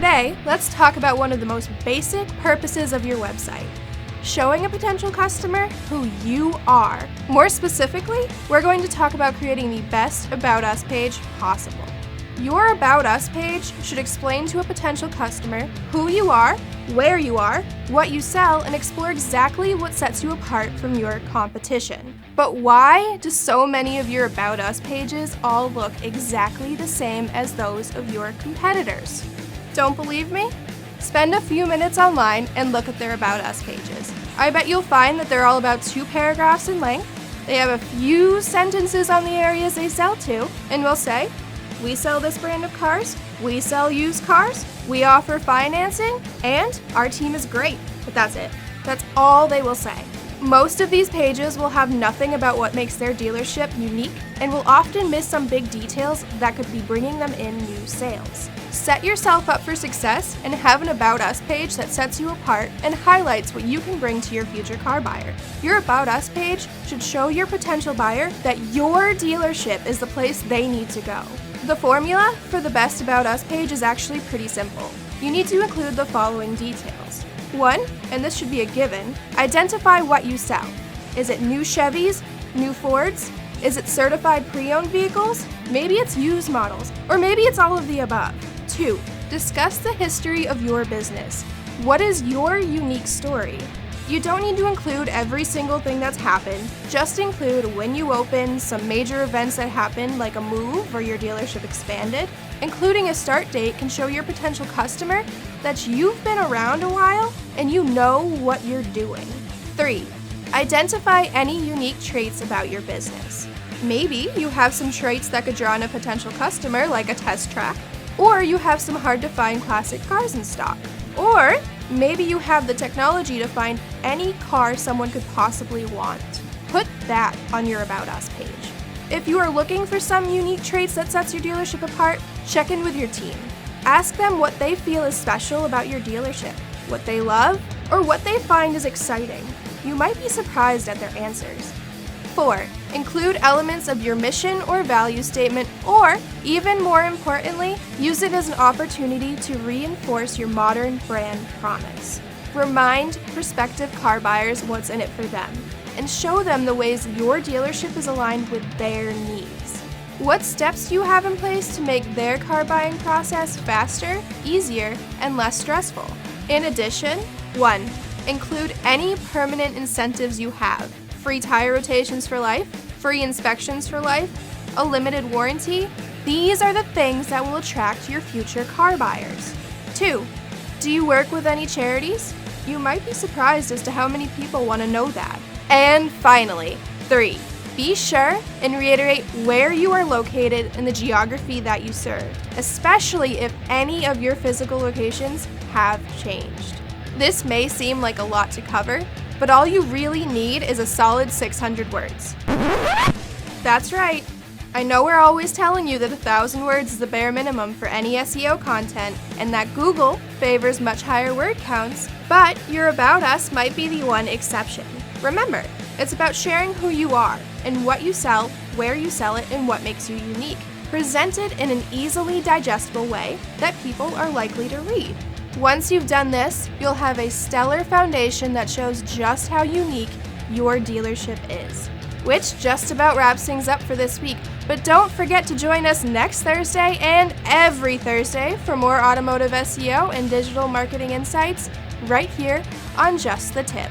Today, let's talk about one of the most basic purposes of your website: showing a potential customer who you are. More specifically, we're going to talk about creating the best About Us page possible. Your About Us page should explain to a potential customer who you are, where you are, what you sell, and explore exactly what sets you apart from your competition. But why do so many of your About Us pages all look exactly the same as those of your competitors? Don't believe me? Spend a few minutes online and look at their About Us pages. I bet you'll find that they're all about 2 paragraphs in length. They have a few sentences on the areas they sell to, and will say, "We sell this brand of cars, we sell used cars, we offer financing, and our team is great." But that's it. That's all they will say. Most of these pages will have nothing about what makes their dealership unique and will often miss some big details that could be bringing them in new sales. Set yourself up for success and have an About Us page that sets you apart and highlights what you can bring to your future car buyer. Your About Us page should show your potential buyer that your dealership is the place they need to go. The formula for the best About Us page is actually pretty simple. You need to include the following details. 1, and this should be a given, identify what you sell. Is it new Chevys, new Fords? Is it certified pre-owned vehicles? Maybe it's used models, or maybe it's all of the above. 2, discuss the history of your business. What is your unique story? You don't need to include every single thing that's happened. Just include when you opened, some major events that happened like a move or your dealership expanded. Including a start date can show your potential customer that you've been around a while and you know what you're doing. 3, identify any unique traits about your business. Maybe you have some traits that could draw in a potential customer, like a test track, or you have some hard-to-find classic cars in stock, or maybe you have the technology to find any car someone could possibly want. Put that on your About Us page. If you are looking for some unique traits that sets your dealership apart, check in with your team. Ask them what they feel is special about your dealership, what they love, or what they find is exciting. You might be surprised at their answers. 4, include elements of your mission or value statement, or, even more importantly, use it as an opportunity to reinforce your modern brand promise. Remind prospective car buyers what's in it for them, and show them the ways your dealership is aligned with their needs. What steps do you have in place to make their car buying process faster, easier, and less stressful? In addition, 1, include any permanent incentives you have. Free tire rotations for life, free inspections for life, a limited warranty. These are the things that will attract your future car buyers. 2, do you work with any charities? You might be surprised as to how many people want to know that. And finally, 3, be sure and reiterate where you are located in the geography that you serve, especially if any of your physical locations have changed. This may seem like a lot to cover, but all you really need is a solid 600 words. That's right. I know we're always telling you that 1,000 words is the bare minimum for any SEO content, and that Google favors much higher word counts, but your About Us might be the one exception. Remember, it's about sharing who you are and what you sell, where you sell it, and what makes you unique, presented in an easily digestible way that people are likely to read. Once you've done this, you'll have a stellar foundation that shows just how unique your dealership is. Which just about wraps things up for this week, but don't forget to join us next Thursday and every Thursday for more automotive SEO and digital marketing insights right here on Just the Tip.